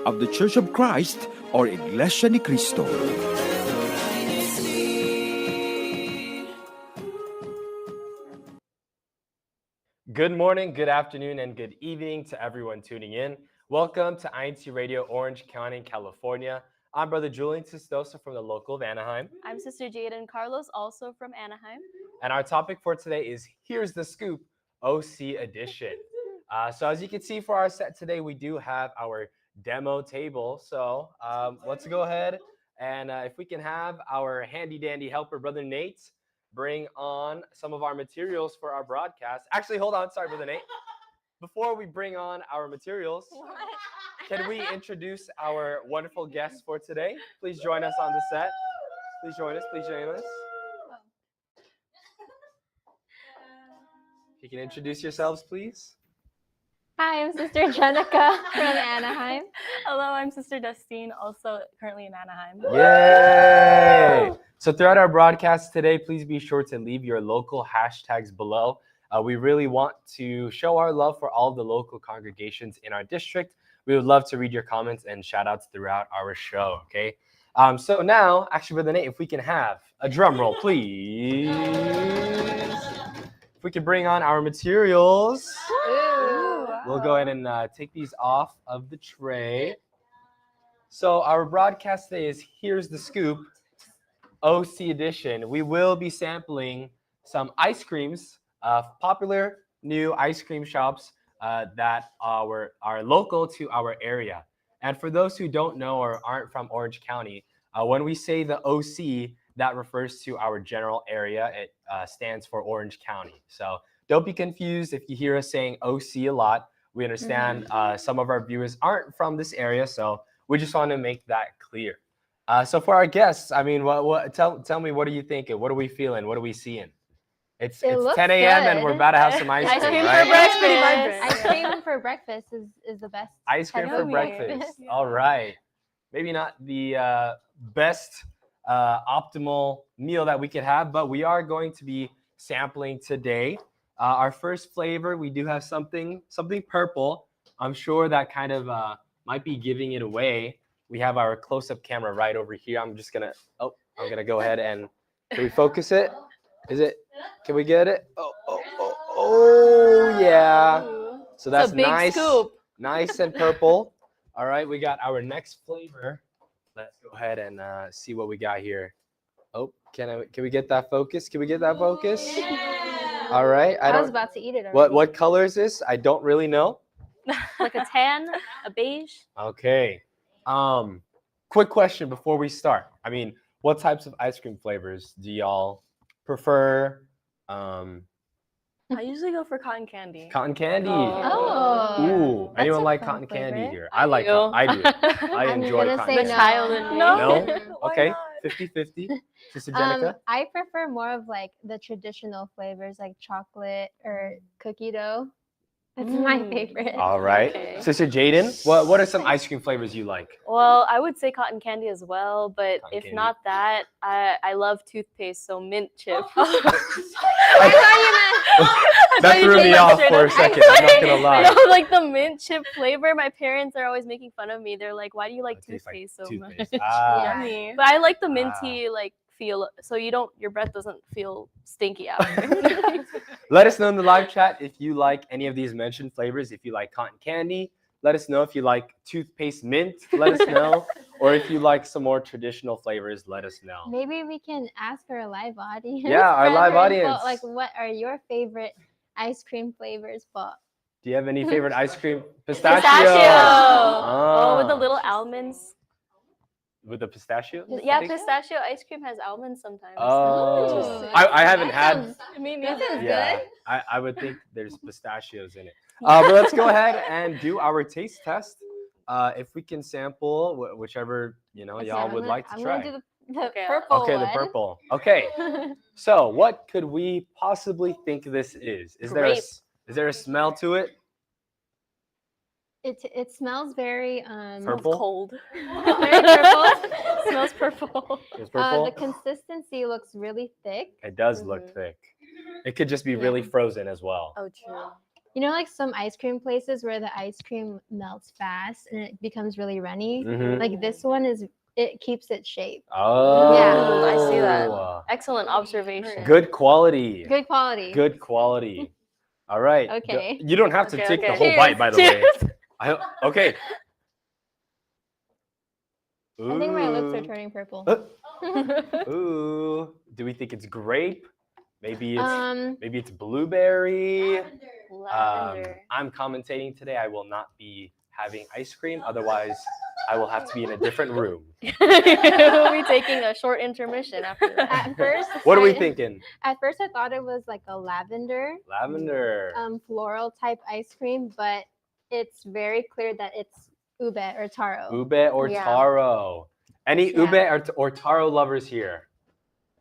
of the Church of Christ or Iglesia ni Cristo. Good morning, good afternoon, and good evening to everyone tuning in. Welcome to INCRadio, Orange County, California. I'm Brother Julian Sistosa from the local of Anaheim. I'm Sister Jaden Carlos, also from Anaheim. And our topic for today is Here's the Scoop, OC Edition. So as you can see for our set today, we do have our demo table. So let's go ahead and if we can have our handy dandy helper, Brother Nate, bring on some of our materials for our broadcast. Actually, hold on. Sorry, Brother Nate. Before we bring on our materials, can we introduce our wonderful guests for today? Please join us on the set. Please join us. Please join us. You can introduce yourselves, please. Hi, I'm Sister Jenica from Anaheim. Hello, I'm Sister Dustine, also currently in Anaheim. Yay! So throughout our broadcast today, please be sure to leave your local hashtags below. We really want to show our love for all the local congregations in our district. We would love to read your comments and shout outs throughout our show, okay? So now, actually, Brother Nate, if we can have a drum roll, please. If we can bring on our materials. We'll go ahead and take these off of the tray. So our broadcast today is Here's the Scoop, OC Edition. We will be sampling some ice creams, popular new ice cream shops that are local to our area. And for those who don't know or aren't from Orange County, when we say the OC, that refers to our general area. It stands for Orange County. So don't be confused if you hear us saying OC a lot. We understand some of our viewers aren't from this area, so we just want to make that clear. So for our guests, I mean, tell me, what are you thinking? What are we feeling? What are we seeing? It's 10 a.m. and we're about to have some ice cream, right? Ice cream for breakfast is the best. Ice cream for breakfast. All right. Maybe not the best optimal meal that we could have, but we are going to be sampling today. Our first flavor, we do have something purple. I'm sure that kind of might be giving it away. We have our close-up camera right over here. I'm gonna go ahead and, can we focus it? Can we get it? Oh yeah. So that's a big nice, scoop. nice and purple. All right, we got our next flavor. Let's go ahead and see what we got here. Oh, can we get that focus? Can we get that focus? Yeah. All right. I was about to eat it already. What color is this? I don't really know. Like a tan, a beige. Okay. Quick question before we start. I mean, what types of ice cream flavors do y'all prefer? I usually go for cotton candy. Cotton candy. Oh. Ooh. That's Anyone a like fun cotton candy flavor. here? I like do. I do. I I'm enjoy gonna cotton say candy. no. Child in me. No? Why Okay. not? 50-50. Sister Jenica? I prefer more of like the traditional flavors like chocolate or cookie dough. That's my favorite. All right. Okay. Sister Jaden, what are some ice cream flavors you like? Well, I would say cotton candy as well, but Cotton if candy. not that, I love toothpaste, so mint chip. That threw me off for a second. I'm not gonna lie. No, like the mint chip flavor. My parents are always making fun of me. They're like, "Why do you like It tastes like toothpaste so toothpaste. much?" Ah. Yummy. But I like the minty like feel, so your breath doesn't feel stinky after. Let us know in the live chat if you like any of these mentioned flavors. If you like cotton candy, let us know. If you like toothpaste mint, let us know. Or if you like some more traditional flavors, let us know. Maybe we can ask our live audience. Yeah, our live rather audience. Like, what are your favorite ice cream flavors? But Do you have any favorite ice cream? Pistachio. Oh, with the little almonds. With the pistachio? Yeah, pistachio ice cream has almonds sometimes. Oh, I haven't had. Me That neither. sounds Yeah, good. I would think there's pistachios in it. But let's go ahead and do our taste test. If we can sample whichever y'all would like to I'm try. gonna do the Okay, purple Okay, the one. purple. Okay. So, what could we possibly think this is? Is Grape. there a smell to it? It smells very Purple? Cold. very purple. It's Smells purple. purple. The consistency looks really thick. It does look thick. It could just be really frozen as well. Oh, true. you know, like some ice cream places where the ice cream melts fast and it becomes really runny. Mhm. Like this one it keeps its shape. Oh, Yeah. I see that. Excellent observation. Good quality. Good quality. Good quality. All right. Okay. You don't have to Okay, take the okay. whole bite, by the way. Cheers. Okay. I think my lips are Ooh. turning purple. Ooh. Do we think it's grape? Maybe it's maybe it's blueberry. Lavender. I'm commentating today. I will not be having ice cream. Otherwise, I will have to be in a different room. We'll be taking a short intermission after that. At first, What are we thinking? At first, I thought it was like a lavender, Lavender. floral type ice cream, but it's very clear that it's ube or taro. Ube or Yeah. taro. Any Yeah. ube or taro lovers here?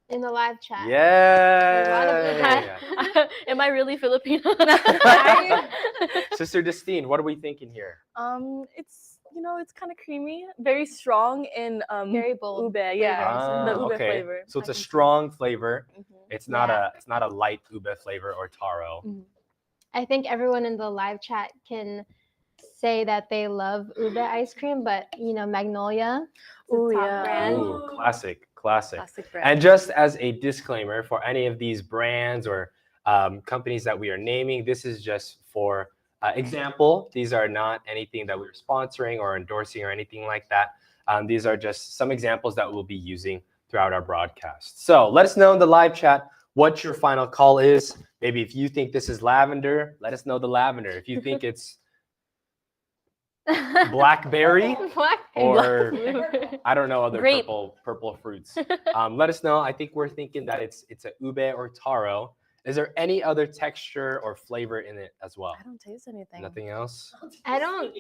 In the live chat. Yeah. Am I really Filipino? Sister Destine, what are we thinking here? It's it's kind of creamy, very strong in Very bold. ube. Yeah, the ube okay. flavor. So it's a strong flavor. Mhm. It's not a light ube flavor or taro. I think everyone in the live chat can say that they love ube ice cream, but Magnolia is Ooh, the top yeah. brand. Ooh, classic. Classic brand. And just as a disclaimer for any of these brands or companies that we are naming, this is just for example. These are not anything that we're sponsoring or endorsing or anything like that. These are just some examples that we'll be using throughout our broadcast. So let us know in the live chat what your final call is. Maybe if you think this is lavender, let us know the lavender. If you think it's blackberry or I don't know other Grape. purple fruits. Let us know. I think we're thinking that it's a ube or taro. Is there any other texture or flavor in it as well? I don't taste anything. Nothing else? I don't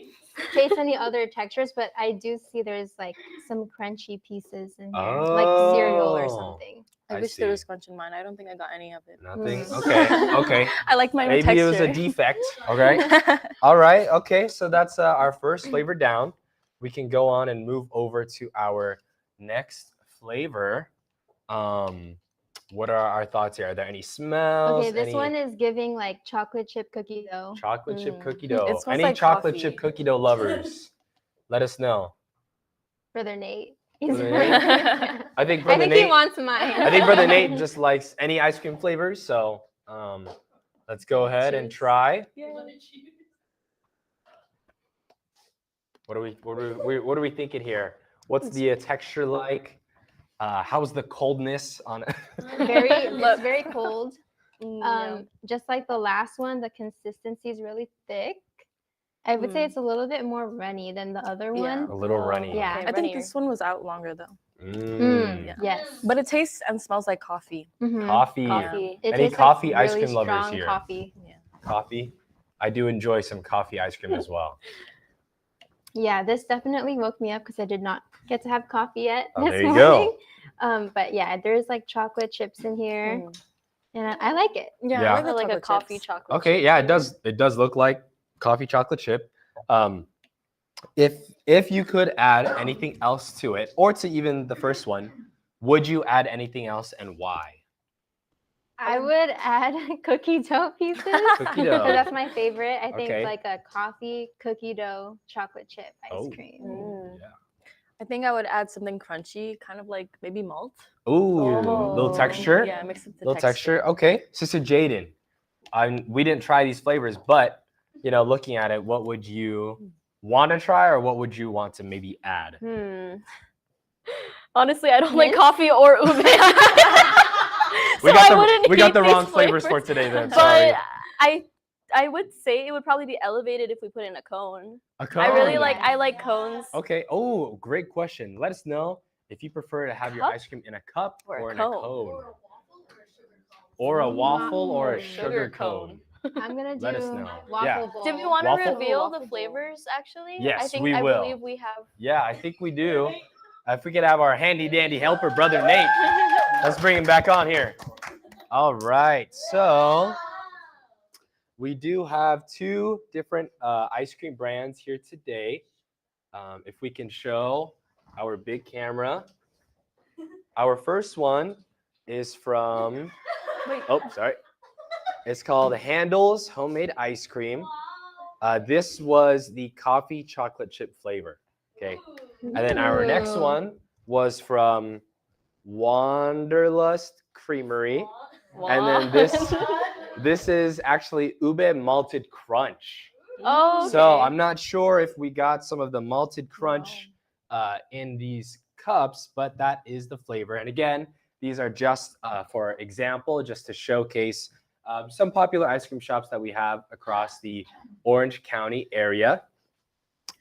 taste any other textures, but I do see there's like some crunchy pieces in here, like cereal or Oh. something. I I wish there see. was crunch in mine. I don't think I got any of it. Nothing? Okay. I like my Maybe texture. it was a defect. Okay. All right. Okay. So that's our first flavor down. We can go on and move over to our next flavor. What are our thoughts here? Are there any smells? Okay, this one is giving like chocolate chip cookie dough. Chocolate chip Mm. cookie It dough. smells Any like chocolate coffee. chip cookie dough lovers? Let us know. Brother Nate. Brother Nate? I think I Brother think he Nate. wants mine. I think Brother Nate just likes any ice cream flavors. So let's go ahead and Cheers. try. Yay. What are we thinking here? What's the texture like? How's the coldness on it? It's very cold. Yeah. Just like the last one, the consistency is really thick. I would say it's a little bit more runny than the other one. A little runny. Yeah. I think this one was out longer though. Mm. Yes. But it tastes and smells like coffee. Mhm. Coffee. Coffee. It Any tastes coffee like ice really cream lovers strong here? Coffee. Coffee. I do enjoy some coffee ice cream as well. Yeah, this definitely woke me up because I did not get to have coffee yet Oh, this there you morning. go. But yeah, there's like chocolate chips in here, and I like it. Yeah, Yeah. I like, like a chocolate coffee chips. chocolate. Okay, chip. yeah, it does look like coffee chocolate chip. If you could add anything else to it, or to even the first one, would you add anything else and why? I would add cookie dough pieces. Cookie dough. So that's my favorite. I think Okay. like a coffee cookie dough chocolate chip ice Oh. cream. Yeah. I think I would add something crunchy, kind of like maybe malt. Ooh, little texture. Yeah, mix up the Little texture. Okay, Sister Jaden. We didn't try these flavors, but looking at it, what would you want to try, or what would you want to maybe add? Honestly, I don't like Mint? coffee or ube. We got the wrong flavors for today then. But Sorry. I would say it would probably be elevated if we put in a cone. A cone. I like cones. Okay. Oh, great question. Let us know if you prefer to have your Cup? ice cream in a cup Or a in a cone. cone. Or a waffle or a sugar cone. I'm gonna Let us do know. waffle Yeah. bowl. Did we want to Waffle? reveal Waffle the bowl. flavors actually? Yes, I we will. believe we have. Yeah, I think we do. If we could have our handy dandy helper, Brother Nate. Let's bring him back on here. All right. So we do have two different ice cream brands here today. If we can show our big camera. Our first one is from, Wait. oh, sorry. It's called Handel's Homemade Ice Cream. This was the coffee chocolate chip flavor. Okay. And then our next Ooh. one was from Wanderlust Creamery. And then this is actually ube malted crunch. Oh, So okay. I'm not sure if we got some of the malted crunch in these cups, but that is the flavor. And again, these are just for example, just to showcase some popular ice cream shops that we have across the Orange County area.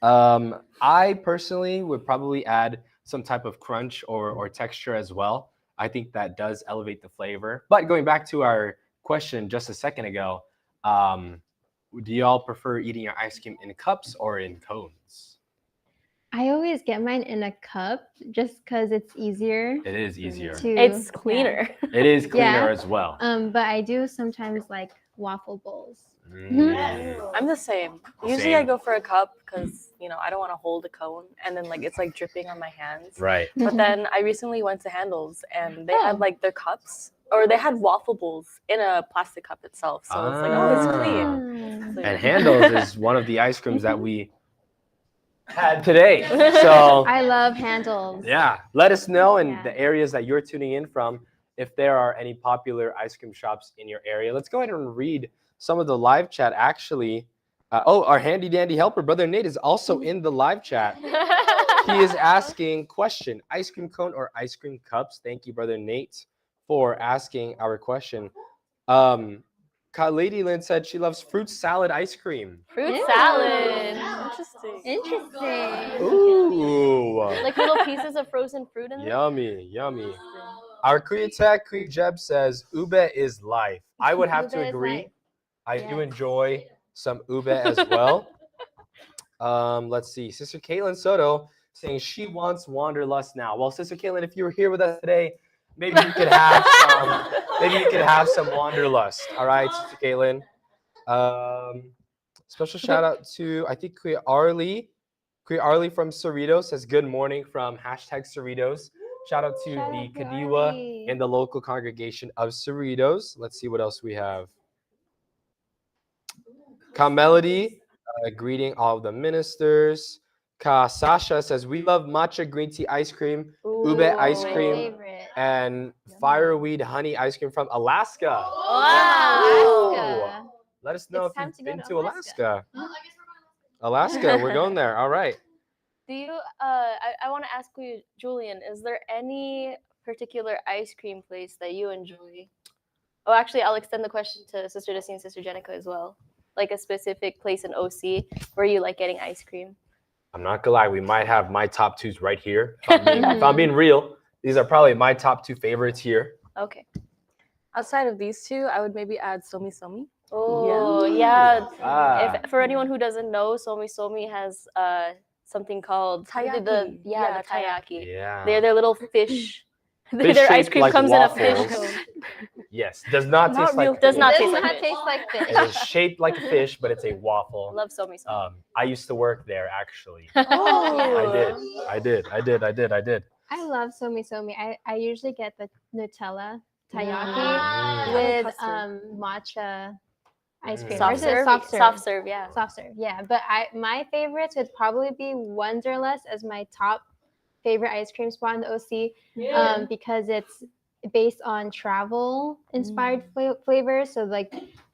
I personally would probably add some type of crunch or texture as well. I think that does elevate the flavor. But going back to our question just a second ago, do y'all prefer eating your ice cream in cups or in cones? I always get mine in a cup just because it's easier It is easier. to. It's yeah. cleaner. It is cleaner Yeah. as well. But I do sometimes like waffle bowls. I'm the same. Usually I Same. go for a cup because I don't want to hold a cone and then like it's like dripping on my hands. Right. But then I recently went to Handel's and they Oh. had like their cups or they had waffle bowls in a plastic cup itself. So it's like, oh, it's clean. Ah. So, And Handel's is one of the ice creams that we had today. So I love handles. yeah, let us know in Yeah. the areas that you're tuning in from if there are any popular ice cream shops in your area. Let's go ahead and read some of the live chat. Actually, our handy dandy helper, Brother Nate, is also in the live chat. He is asking question: ice cream cone or ice cream cups? Thank you, Brother Nate, for asking our question. Lady Lynn said she loves fruit salad ice cream. Fruit Ew. salad. Interesting. Interesting. Ooh, Like little pieces of frozen fruit in there. yummy, yummy. Our Kriyatek Krieg Jeb says ube is life. I would have to Ube is agree. life. I do Yes. enjoy some ube as well. Let's see. Sister Caitlin Soto saying she wants Wanderlust now. Well, Sister Caitlin, if you were here with us today, maybe you could have some. Maybe you could have some Wanderlust. All right, Sister Caitlin. Special shout out to I think Kuya Arlie. Kuya Arlie from Cerritos says good morning from #Cerritos. Shout out to Shout the out to Kadiwa Arlie. in the local congregation of Cerritos. Let's see what else we have. Ka Melody, greeting all of the ministers. Ka Sasha says we love matcha green tea ice cream, ube ice My cream, favorite. and fireweed honey ice cream from Alaska. Wow. Alaska. Let us know It's time if to you've go been to to Alaska. Alaska, we're going there. All right. Do you? I want to ask you, Julian. Is there any particular ice cream place that you enjoy? Oh, actually, I'll extend the question to Sister Desi and Sister Jenica as well. Like a specific place in OC where you like getting ice cream. I'm not gonna lie, we might have my top twos right here. If I'm being real, these are probably my top two favorites here. Okay. Outside of these two, I would maybe add Somi Somi. Oh, yeah. Ah, If for anyone who doesn't know, Somi Somi has something called Taiyaki. the Yeah, taiyaki. yeah. They're their little fish. Fish Their ice shaped cream like comes waffles. in a fish cone. Yes, does not Not taste real like Does not It fish. does taste like not fish. taste like fish. It is shaped like a fish, but it's a waffle. Love Somi Somi. I used to work there actually. Oh. I did. I love Somi Somi. I usually get the Nutella taiyaki Mm. with Custard. matcha ice cream. Soft Or is it serve. soft serve? Soft serve, yeah. Soft serve, yeah. But my favorites would probably be Wonderlust as my top favorite ice cream spot in the OC, because it's based on travel inspired flavors. So like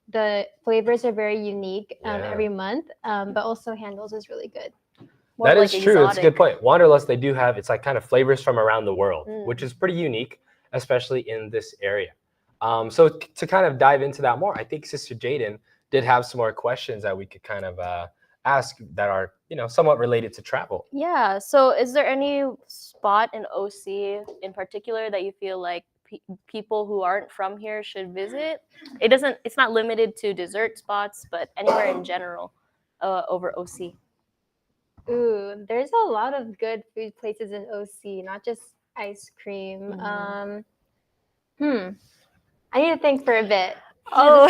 the flavors are very unique Yeah. every month. But also Handles is really good. More That like is true. It's a good exotic. point. Wanderlust, they do have, it's like kind of flavors from around the world, Mm. which is pretty unique, especially in this area. So to kind of dive into that more, I think Sister Jaden did have some more questions that we could kind of ask that are, somewhat related to travel. Yeah. So, is there any spot in OC in particular that you feel like people who aren't from here should visit? It's not limited to dessert spots, but anywhere in general over OC. Ooh, there's a lot of good food places in OC, not just ice cream. I need to think for a bit. Oh,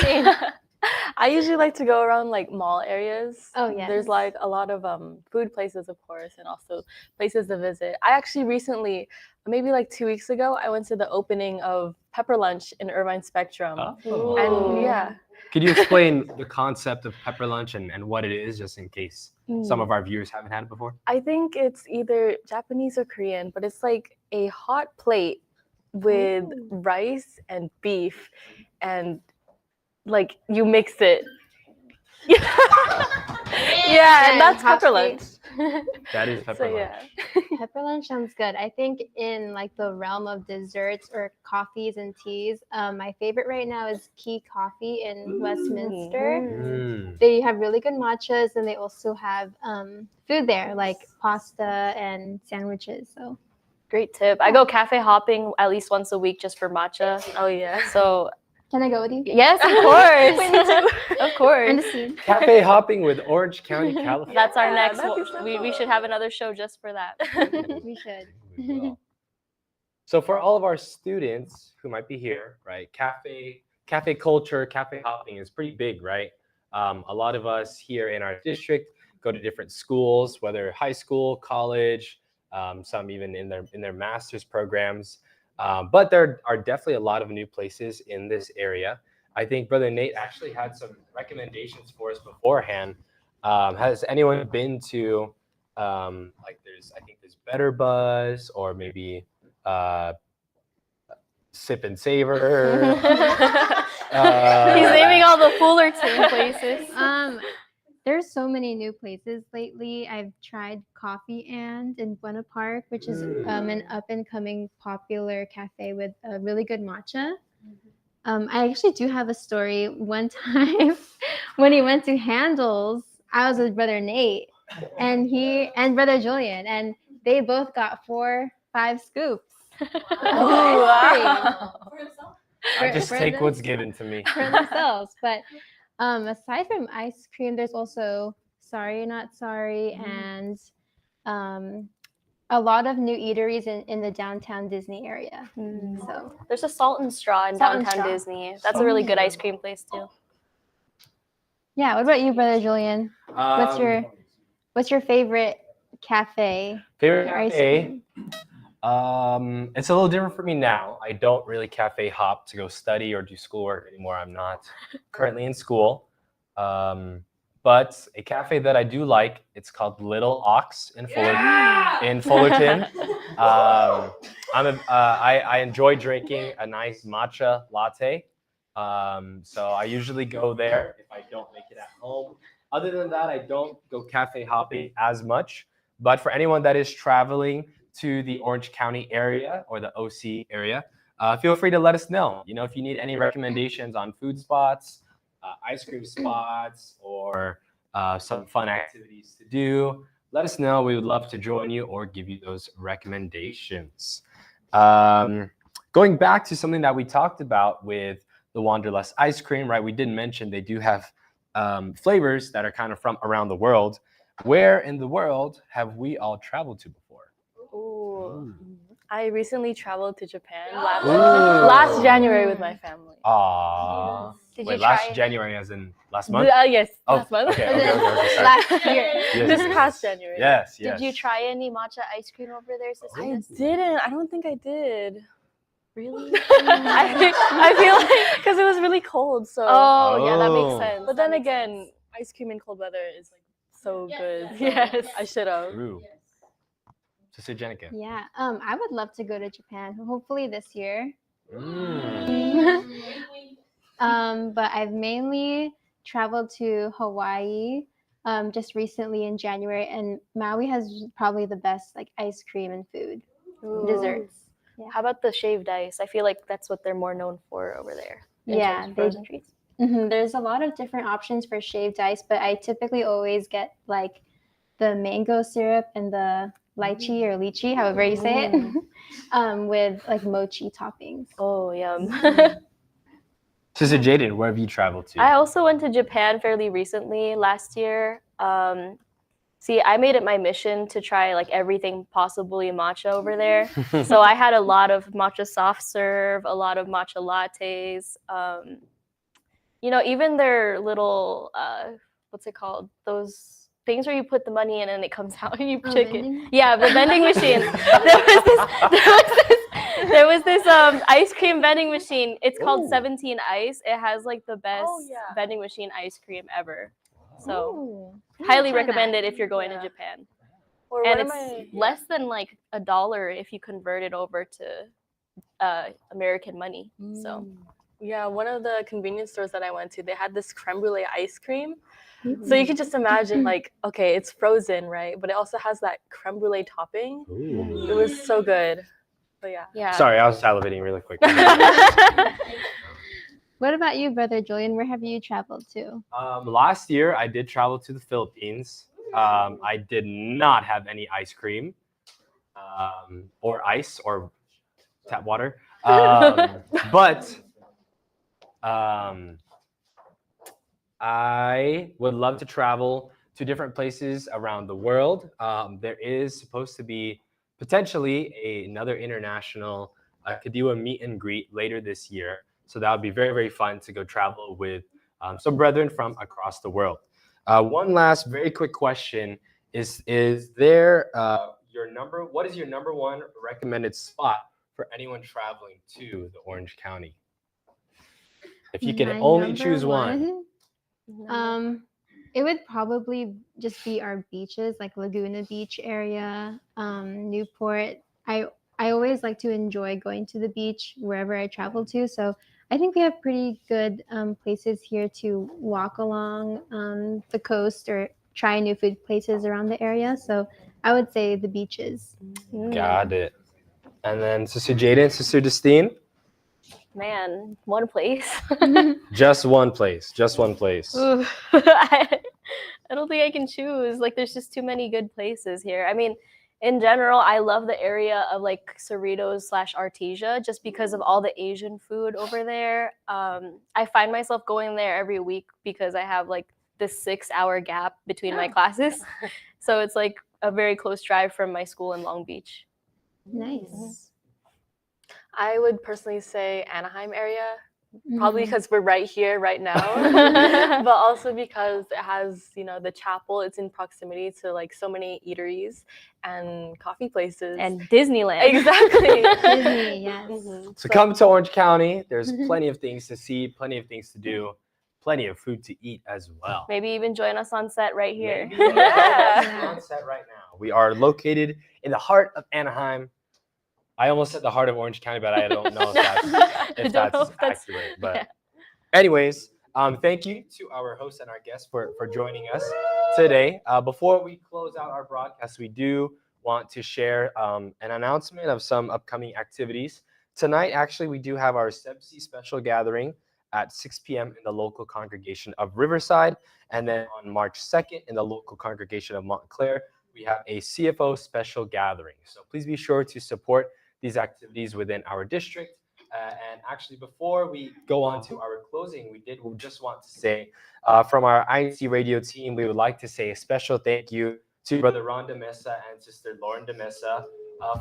I usually like to go around like mall areas. Oh, yes. There's like a lot of food places, of course, and also places to visit. I actually recently, maybe like 2 weeks ago, I went to the opening of Pepper Lunch in Irvine Spectrum. Oh. And yeah, Could you explain the concept of pepper lunch and what it is, just in case some of our viewers haven't had it before? I think it's either Japanese or Korean, but it's like a hot plate with rice and beef, and like you mix it. Yeah, and that's hot pepper lunch. That is pepper So lunch. yeah. Pepper lunch sounds good. I think in like the realm of desserts or coffees and teas, my favorite right now is Key Coffee in Westminster. Mm. They have really good matchas, and they also have food there like pasta and sandwiches. So Great tip. I go cafe hopping at least once a week just for matcha. Oh yeah. So can I go with you? yes, of course. Of course. And the scene. Cafe hopping with Orange County, California. That's our next that'd be one. so We cool. should have another show just for that. We should. Well. So for all of our students who might be here, right? Cafe culture, cafe hopping is pretty big, right? A lot of us here in our district go to different schools, whether high school, college, some even in their master's programs. But there are definitely a lot of new places in this area. I think Brother Nate actually had some recommendations for us beforehand. Has anyone been to like there's Better Buzz or maybe Sip and Savor? He's naming all the Fullerton places. There's so many new places lately. I've tried Coffee and in Buena Park, which is an up and coming popular cafe with a really good matcha. I actually do have a story. One time when he went to Handles, I was with Brother Nate and Brother Julian, and they both got 4-5 scoops. Oh, wow. I just for take them. what's given to me. For themselves. But aside from ice cream, there's also Sorry Not Sorry and a lot of new eateries in the downtown Disney area. So There's a Salt and Straw in Salt and downtown Straw. Disney. That's a really good ice cream place too. yeah, what about you, Brother Julian? What's your favorite cafe? Favorite Ice cafe? cream? It's a little different for me now. I don't really cafe hop to go study or do schoolwork anymore. I'm not currently in school. But a cafe that I do like, it's called Little Ox in Fullerton. I enjoy drinking a nice matcha latte. So I usually go there if I don't make it at home. Other than that, I don't go cafe hopping as much. But for anyone that is traveling to the Orange County area or the OC area, feel free to let us know. You know, if you need any recommendations on food spots, ice cream spots, or some fun activities to do, let us know. We would love to join you or give you those recommendations. Going back to something that we talked about with the Wanderlust ice cream, right? We did mention they do have flavors that are kind of from around the world. Where in the world have we all traveled to before? Ooh. I recently traveled to Japan last January with my family. Aww. Did Wait, you last try? January as in last month? Yes, Oh, last month. okay, sorry. Last year. Yes, This yes, past yes. January. Yes. Did you try any matcha ice cream over there, Sister? I Jess? didn't. I don't think I did. Really? I feel like because it was really cold. So. Oh, yeah, that Oh. makes sense. But That then makes again, sense. ice cream in cold weather is like so good. So Yes. I should have. True. Sister Jenica. Yeah, I would love to go to Japan. Hopefully this year. But I've mainly traveled to Hawaii just recently in January, and Maui has probably the best like ice cream and food, desserts. How about the shaved ice? I feel like that's what they're more known for over there. in Yeah, terms of they- frozen treats. There's a lot of different options for shaved ice, but I typically always get like the mango syrup and the lychee or lychee, however you say it, with like mochi toppings. Oh, yum. Sister Jaden, where have you traveled to? I also went to Japan fairly recently last year. See, I made it my mission to try like everything possibly matcha over there. So I had a lot of matcha soft serve, a lot of matcha lattes. You know, even their little what's it called? Those things where you put the money in and it comes out and you Oh, chicken. vending? Yeah, the vending machines. There was this ice cream vending machine. It's called Ooh. 17 Ice. It has like the best yeah. vending machine ice cream ever. So Ooh, I'm gonna highly try recommend that. it if you're going to Yeah. Japan. Or And one of it's my less than like $1 if you convert it over to American money. So yeah, one of the convenience stores that I went to, they had this creme brulee ice cream. Mm-hmm. So you can just imagine, like, okay, it's frozen, right? But it also has that creme brulee topping. It was so good. But yeah. yeah. Sorry, I was salivating really quick. What about you, Brother Julian? Where have you traveled to? Last year, I did travel to the Philippines. I did not have any ice cream or ice or tap water. But I would love to travel to different places around the world. There is supposed to be potentially another international Kadiwa meet and greet later this year. So that would be very, very fun to go travel with some brethren from across the world. One last very quick question is there what is your number one recommended spot for anyone traveling to the Orange County? If you can My only number choose one. It would probably just be our beaches, like Laguna Beach area, Newport. I always like to enjoy going to the beach wherever I travel to. So I think we have pretty good places here to walk along the coast or try new food places around the area. So I would say the beaches. Got it. And then Sister Jaden, Sister Destine? Man, one place. Just one place. Just one place. Ooh, I don't think I can choose. Like, there's just too many good places here. I mean, in general, I love the area of like Cerritos/Artesia just because of all the Asian food over there. I find myself going there every week because I have like this 6-hour gap between my classes. So it's like a very close drive from my school in Long Beach. Nice. I would personally say Anaheim area, probably because we're right here, right now, but also because it has, the chapel. It's in proximity to like so many eateries and coffee places. And Disneyland. Exactly. Disney, yes. So come to Orange County. There's plenty of things to see, plenty of things to do, plenty of food to eat as well. Maybe even join us on set right here. Maybe Yeah. on set right now. We are located in the heart of Anaheim. I almost said the heart of Orange County, but I don't know if that's accurate. But anyways, thank you to our host and our guests for joining us today. Before we close out our broadcast, we do want to share an announcement of some upcoming activities. Tonight, actually, we do have our CEBSI special gathering at 6 p.m. in the local congregation of Riverside. And then on March 2nd, in the local congregation of Montclair, we have a CFO special gathering. So please be sure to support these activities within our district. And actually, before we go on to our closing, we just want to say from our INCRadio team, we would like to say a special thank you to Brother Ron de Mesa and Sister Lauren de Mesa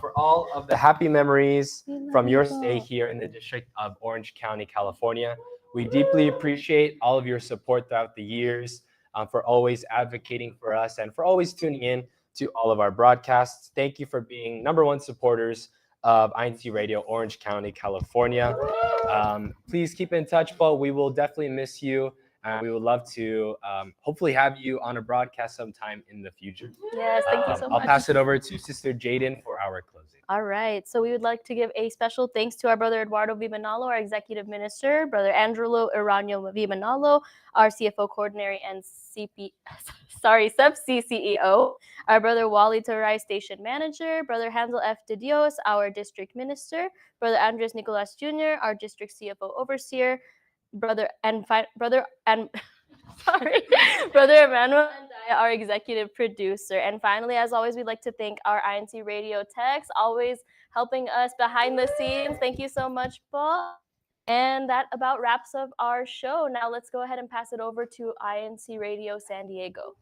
for all of the happy memories from your stay here in the District of Orange County, California. We deeply appreciate all of your support throughout the years, for always advocating for us and for always tuning in to all of our broadcasts. Thank you for being number one supporters of INCRadio Orange County, California. Please keep in touch, Paul. We will definitely miss you. And we would love to hopefully have you on a broadcast sometime in the future. Yes, thank you so much. I'll pass it over to Sister Jaden for our closing. All right. So we would like to give a special thanks to our brother Eduardo V. Manalo, our executive minister, brother Angelo Iranio V. Manalo, our CFO coordinator and CEBSI CEO, our brother Wally Tarai, station manager, brother Hansel F. De Dios, our district minister, brother Andres Nicolas Jr., our district CFO overseer, brother Emmanuel and I, our executive producer. And finally, as always, we'd like to thank our INCRadio techs, always helping us behind the scenes. Thank you so much, Paul. And that about wraps up our show. Now let's go ahead and pass it over to INCRadio San Diego.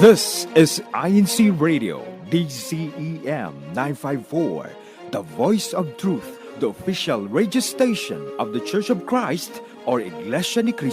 This is INCRadio, DZEM 954, the voice of truth, the official radio station of the Church of Christ or Iglesia ni Cristo.